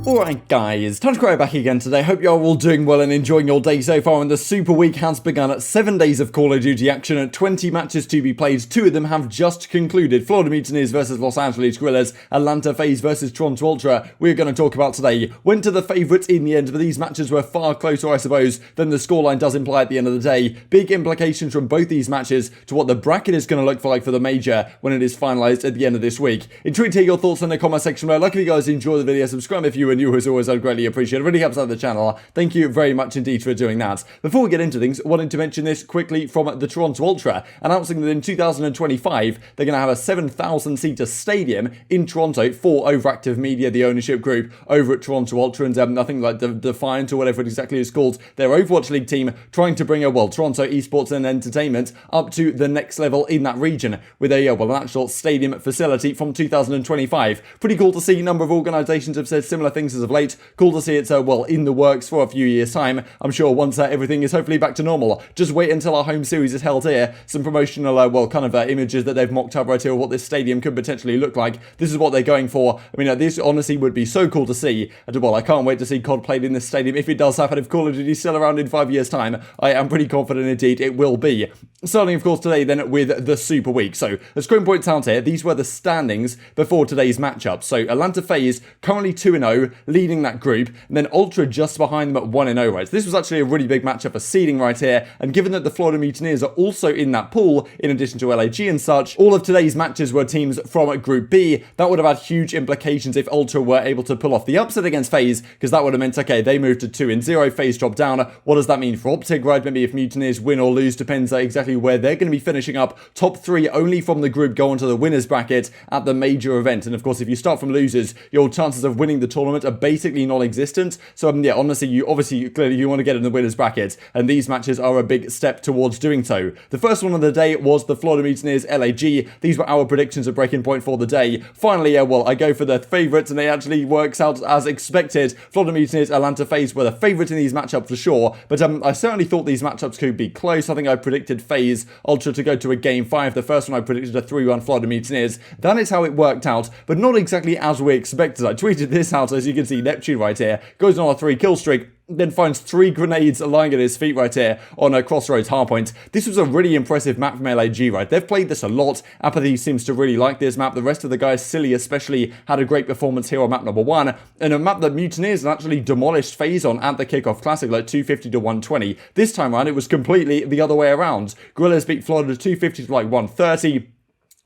Alright guys, TacticalRab back again today. Hope you're all doing well and enjoying your day so far, and the Super Week has begun. 7 days of Call of Duty action and 20 matches to be played. 2 of them have just concluded. Florida Mutineers versus Los Angeles Guerrillas, Atlanta FaZe versus Toronto Ultra. We're going to talk about today. Went to the favourites in the end, but these matches were far closer, I suppose, than the scoreline does imply at the end of the day. Big implications from both these matches to what the bracket is going to look like for the major when it is finalised at the end of this week. Intrigued to hear your thoughts in the comment section below. Like if you guys enjoy the video, subscribe if you are new, as always, I'd greatly appreciate it. It really helps out the channel. Thank you very much indeed for doing that. Before we get into things, I wanted to mention this quickly from the Toronto Ultra, announcing that in 2025, they're going to have a 7,000-seater stadium in Toronto for Overactive Media, the ownership group over at Toronto Ultra, and nothing like the Defiant or whatever it exactly is called, their Overwatch League team, trying to bring Toronto Esports and Entertainment up to the next level in that region with an actual stadium facility from 2025. Pretty cool to see. A number of organisations have said similar things as of late. Cool to see it's in the works for a few years' time. I'm sure once everything is hopefully back to normal. Just wait until our home series is held here. Some promotional, images that they've mocked up right here of what this stadium could potentially look like. This is what they're going for. I mean, this honestly would be so cool to see. I can't wait to see COD played in this stadium. If it does happen, if Call of Duty is still around in 5 years' time, I am pretty confident indeed it will be. Starting, of course, today then with the Super Week. So, as Scrum points out here, these were the standings before today's matchup. So, Atlanta FaZe currently 2-0, leading that group, and then Ultra just behind them at 1-0, right? So this was actually a really big matchup for seeding right here, and given that the Florida Mutineers are also in that pool, in addition to LAG and such, all of today's matches were teams from Group B. That would have had huge implications if Ultra were able to pull off the upset against FaZe, because that would have meant, okay, they moved to 2-0, FaZe dropped down. What does that mean for OpTic, right? Maybe if Mutineers win or lose, depends exactly where they're going to be finishing up. Top 3 only from the group go onto the winners bracket at the major event, and of course, if you start from losers, your chances of winning the tournament are basically non-existent. So honestly, clearly you want to get in the winners bracket, and these matches are a big step towards doing so. The first one of the day was the Florida Mutineers LAG. These were our predictions of breaking point for the day. Finally, I go for the favourites, and they actually works out as expected. Florida Mutineers, Atlanta FaZe were the favourites in these matchups for sure, but I certainly thought these matchups could be close. I think I predicted FaZe Ultra to go to a Game 5. The first one I predicted a 3-1 Florida Mutineers. That is how it worked out, but not exactly as we expected. I tweeted this out, as you can see, Neptune right here goes on a 3-kill streak, then finds 3 grenades lying at his feet right here on a Crossroads hardpoint. This was a really impressive map from LAG, right? They've played this a lot. aBeZy seems to really like this map. The rest of the guys, Silly especially, had a great performance here on map number 1, and a map that Mutineers actually demolished FaZe on at the Kickoff Classic, like 250 to 120. This time around, it was completely the other way around. Guerrillas beat Florida 250 to like 130.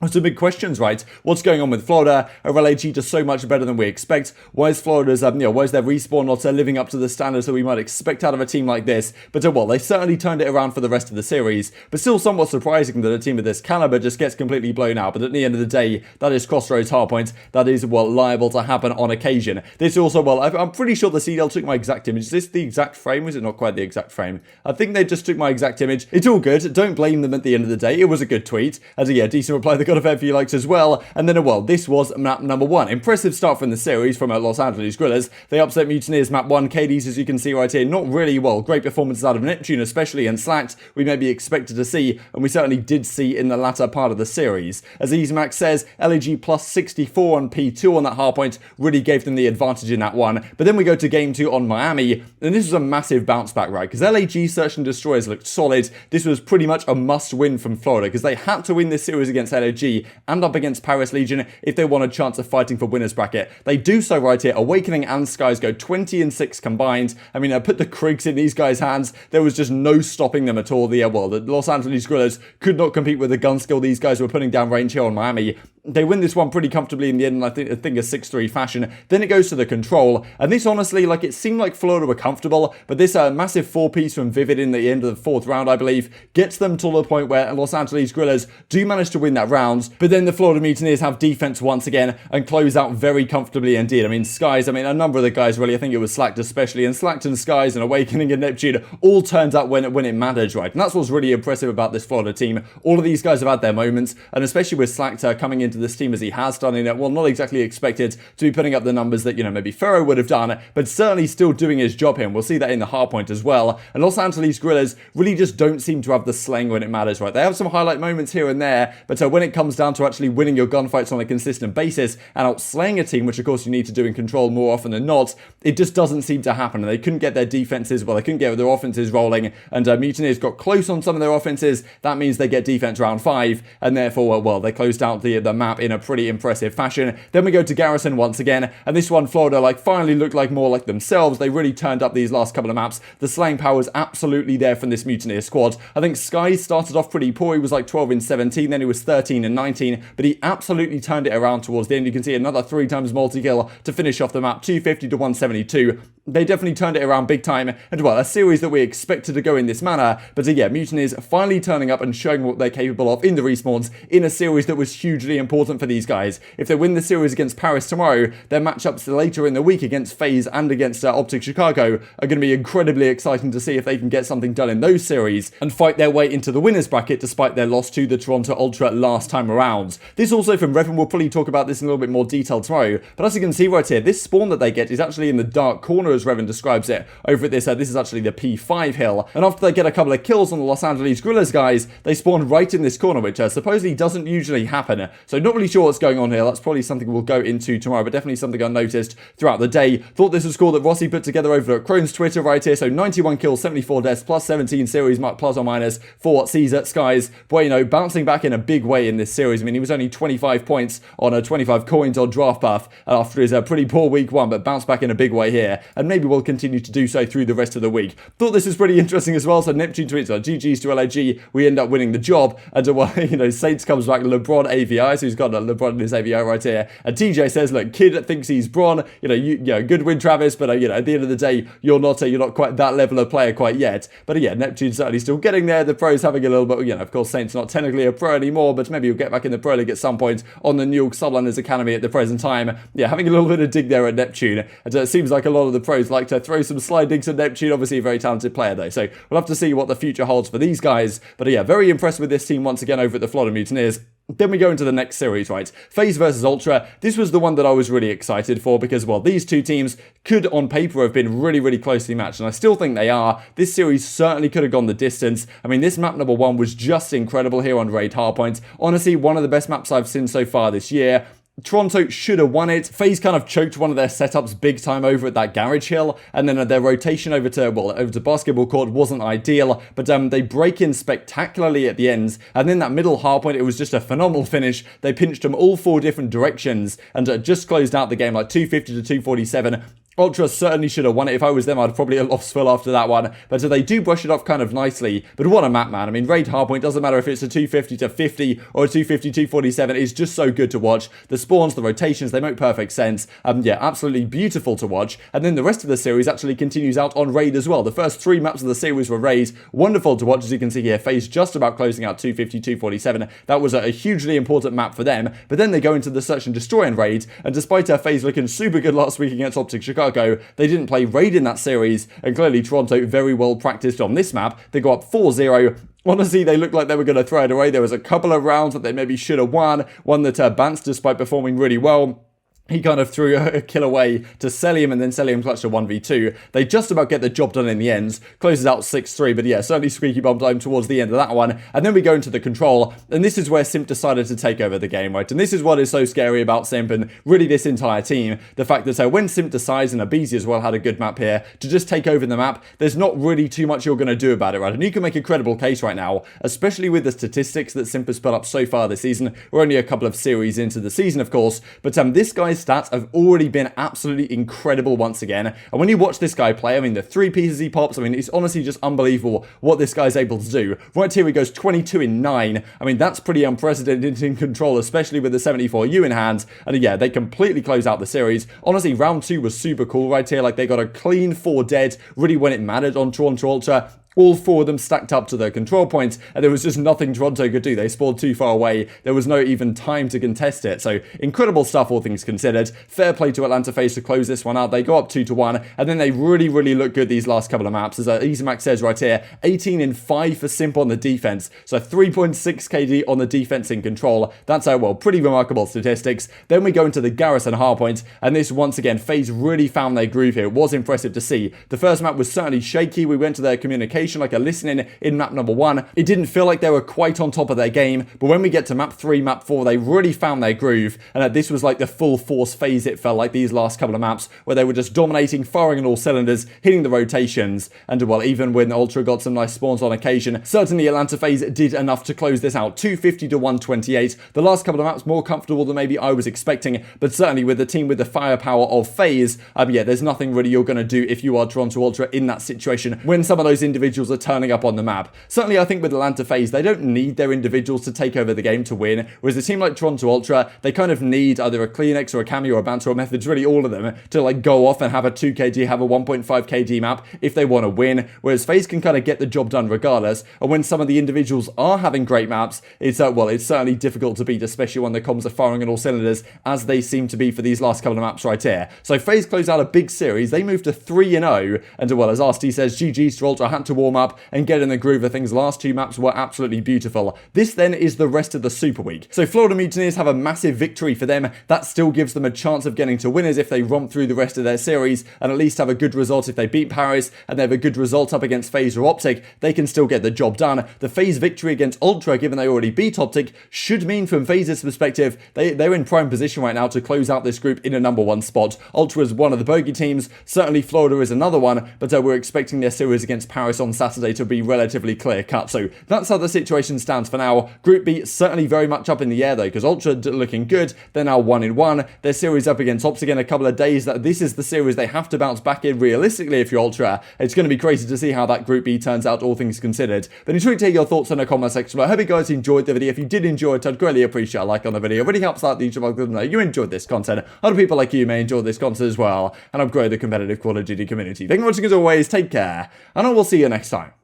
Some big questions, right? What's going on with Florida? Are LAG just so much better than we expect? Why is Florida's, why is their respawn not living up to the standards that we might expect out of a team like this? But, they certainly turned it around for the rest of the series. But still somewhat surprising that a team of this caliber just gets completely blown out. But at the end of the day, that is Crossroads hardpoint. That is, liable to happen on occasion. This also, I'm pretty sure the CDL took my exact image. Is this the exact frame? Was it not quite the exact frame? I think they just took my exact image. It's all good. Don't blame them at the end of the day. It was a good tweet. As decent reply. They got a fair few likes as well. And then, this was map number 1. Impressive start from the series from Los Angeles Guerrillas. They upset Mutineers map 1. KDs, as you can see right here, not really, great performances out of Neptune especially, and Slacked we maybe expected to see, and we certainly did see in the latter part of the series. As EasyMax says, LAG plus 64 on P2 on that hardpoint really gave them the advantage in that one. But then we go to game 2 on Miami, and this was a massive bounce back, right? Because LAG Search and Destroyers looked solid. This was pretty much a must win from Florida, because they had to win this series against LAG and up against Paris Legion if they want a chance of fighting for winners bracket. They do so right here. Awakening and Skies go 20-6 combined. I mean, I put the Krigs in these guys' hands. There was just no stopping them at all. The Los Angeles Guerrillas could not compete with the gun skill these guys were putting down range here on Miami. They win this one pretty comfortably in the end, and I think a 6-3 fashion. Then it goes to the control, and this honestly, it seemed like Florida were comfortable, but this massive 4-piece from Vivid in the end of the 4th round, I believe, gets them to the point where Los Angeles Guerrillas do manage to win that round, but then the Florida Mutineers have defense once again and close out very comfortably indeed. I mean, Skies, a number of the guys really, I think it was Slacked especially, and Slacked and Skies and Awakening and Neptune all turned out when it mattered, right? And that's what's really impressive about this Florida team. All of these guys have had their moments, and especially with Slacked coming into into this team as he has done, well, not exactly expected to be putting up the numbers that, maybe FeLo would have done, but certainly still doing his job here. We'll see that in the hardpoint as well. And Los Angeles Guerrillas really just don't seem to have the slang when it matters, right? They have some highlight moments here and there, but when it comes down to actually winning your gunfights on a consistent basis and outslaying a team, which of course you need to do in control more often than not, it just doesn't seem to happen. And they couldn't get their defenses, well, they couldn't get their offenses rolling, and Mutineers got close on some of their offenses. That means they get defense round 5, and therefore, well, they closed out the map in a pretty impressive fashion. Then we go to Garrison once again, and this one, Florida, finally looked like more like themselves. They really turned up these last couple of maps. The slaying power is absolutely there from this Mutineer squad. I think Sky started off pretty poor. He was 12 in 17, then he was 13 in 19, but he absolutely turned it around towards the end. You can see another 3 times multi-kill to finish off the map, 250 to 172. They definitely turned it around big time, and well, a series that we expected to go in this manner, but yeah, Mutineers finally turning up and showing what they're capable of in the respawns in a series that was hugely important for these guys. If they win the series against Paris tomorrow, their matchups later in the week against FaZe and against OpTic Chicago are going to be incredibly exciting to see if they can get something done in those series and fight their way into the winners bracket despite their loss to the Toronto Ultra last time around. This also from Revan. We'll probably talk about this in a little bit more detail tomorrow, but as you can see right here, this spawn that they get is actually in the dark corner, as Revan describes it over at this. This is actually the P5 hill, and after they get a couple of kills on the Los Angeles Guerrillas guys, they spawn right in this corner, which supposedly doesn't usually happen. So not really sure what's going on here. That's probably something we'll go into tomorrow, but definitely something I noticed throughout the day. Thought this was cool that Rossi put together over at Crone's Twitter right here. So 91 kills, 74 deaths, plus 17 series mark plus or minus for Caesar Skies Bueno, bouncing back in a big way in this series. I mean, he was only 25 points on 25 coins on draft buff after his pretty poor week 1, but bounced back in a big way here, and maybe will continue to do so through the rest of the week. Thought this was pretty interesting as well. So Neptune tweets, GG's to LAG, we end up winning the job. And Saints comes back, LeBron AVI, so he's got LeBron in his AVI right here. And TJ says, look, kid thinks he's Bron, good win, Travis, but at the end of the day, you're not quite that level of player quite yet. But yeah, Neptune's certainly still getting there. The pros having a little bit, of course, Saints not technically a pro anymore, but maybe he'll get back in the pro league at some point on the New York Subliners Academy at the present time. Yeah, having a little bit of dig there at Neptune. And it seems like a lot of the pros like to throw some slide digs at Neptune. Obviously a very talented player though, so we'll have to see what the future holds for these guys. But yeah, very impressed with this team once again over at the Florida Mutineers. Then we go into the next series, right? FaZe versus Ultra. This was the one that I was really excited for because, well, these two teams could, on paper, have been really, really closely matched, and I still think they are. This series certainly could have gone the distance. I mean, this map number 1 was just incredible here on Raid Hardpoint. Honestly, one of the best maps I've seen so far this year. Toronto should have won it. FaZe kind of choked one of their setups big time over at that garage hill, and then their rotation over to basketball court wasn't ideal, but they break in spectacularly at the ends, and then that middle hardpoint, it was just a phenomenal finish. They pinched them all 4 different directions, and just closed out the game 250 to 247. Ultra certainly should have won it. If I was them, I'd probably have lost FeLo after that one. But they do brush it off kind of nicely. But what a map, man. I mean, Raid Hardpoint, doesn't matter if it's a 250 to 50 or a 250 247. It's just so good to watch. The spawns, the rotations, they make perfect sense. Yeah, absolutely beautiful to watch. And then the rest of the series actually continues out on Raid as well. The first 3 maps of the series were Raid. Wonderful to watch, as you can see here. FaZe just about closing out 250 247. That was a hugely important map for them. But then they go into the Search and Destroy and Raid. And despite FaZe looking super good last week against OpTic Chicago, they didn't play Raid in that series, and clearly Toronto very well practiced on this map. They go up 4-0. Honestly, they looked like they were going to throw it away. There was a couple of rounds that they maybe should have won. One that Bance, despite performing really well, he kind of threw a kill away to Cellium, and then Cellium clutched a 1v2. They just about get the job done in the end. Closes out 6-3, but yeah, certainly squeaky bum time towards the end of that one. And then we go into the control, and this is where Simp decided to take over the game, right? And this is what is so scary about Simp and really this entire team. The fact that when Simp decides, and aBeZy as well had a good map here, to just take over the map, there's not really too much you're going to do about it, right? And you can make a credible case right now, especially with the statistics that Simp has put up so far this season. We're only a couple of series into the season, of course, but this guy's stats have already been absolutely incredible once again. And when you watch this guy play, I mean, the 3 pieces he pops, I mean, it's honestly just unbelievable what this guy's able to do. Right here he goes 22 in 9. I mean, that's pretty unprecedented in control, especially with the 74U in hand. And yeah, they completely close out the series. Honestly, round 2 was super cool right here. Like, they got a clean 4 dead, really when it mattered on Toronto Ultra. all 4 of them stacked up to their control points, and there was just nothing Toronto could do. They spawned too far away. There was no even time to contest it. So incredible stuff, all things considered. Fair play to Atlanta FaZe to close this one out. They go up 2-1, and then they really, really look good these last couple of maps. As easymax says right here, 18 in 5 for Simp on the defense. So 3.6 KD on the defense in control. That's well, pretty remarkable statistics. Then we go into the Garrison hardpoint, and this once again, FaZe really found their groove here. It was impressive to see. The first map was certainly shaky. We went to their communication like a listening in map number 1. It didn't feel like they were quite on top of their game, but when we get to map 3, map 4, they really found their groove, and this was like the full force FaZe, it felt like, these last couple of maps, where they were just dominating, firing on all cylinders, hitting the rotations, and well, even when Ultra got some nice spawns on occasion, certainly Atlanta FaZe did enough to close this out. 250 to 128. The last couple of maps more comfortable than maybe I was expecting, but certainly with the team with the firepower of FaZe, yeah, there's nothing really you're going to do if you are Toronto Ultra in that situation when some of those individuals are turning up on the map. Certainly I think with Atlanta FaZe, they don't need their individuals to take over the game to win, whereas a team like Toronto Ultra, they kind of need either a CleanX or a Cameo or a Banter or Methods, really all of them, to like go off and have a 2KD, have a 1.5 KD map if they want to win, whereas FaZe can kind of get the job done regardless, and when some of the individuals are having great maps, it's well, it's certainly difficult to beat, especially when the comms are firing on all cylinders, as they seem to be for these last couple of maps right here. So FaZe close out a big series. They moved to 3-0, and well, as Arcitys says, GG's to Ultra, had to warm up and get in the groove of things. Last 2 maps were absolutely beautiful. This then is the rest of the Super Week. So Florida Mutineers have a massive victory for them. That still gives them a chance of getting to winners if they romp through the rest of their series, and at least have a good result if they beat Paris, and they have a good result up against FaZe or OpTic. They can still get the job done. The FaZe victory against Ultra, given they already beat OpTic, should mean from FaZe's perspective, they're in prime position right now to close out this group in a number 1 spot. Ultra is one of the bogey teams. Certainly Florida is another one, but we're expecting their series against Paris on Saturday to be relatively clear cut. So that's how the situation stands for now. Group B certainly very much up in the air though, because Ultra looking good. They're now 1-1. Their series up against OpTic in a couple of days. This is the series they have to bounce back in realistically if you're Ultra. It's going to be crazy to see how that Group B turns out, all things considered. But ensure you take your thoughts in the comment section. I hope you guys enjoyed the video. If you did enjoy it, I'd greatly appreciate a like on the video. It really helps out the YouTube algorithm to know you enjoyed this content. Other people like you may enjoy this content as well, and help grow the competitive Call of Duty community. Thank you for watching as always. Take care, and I will see you next time.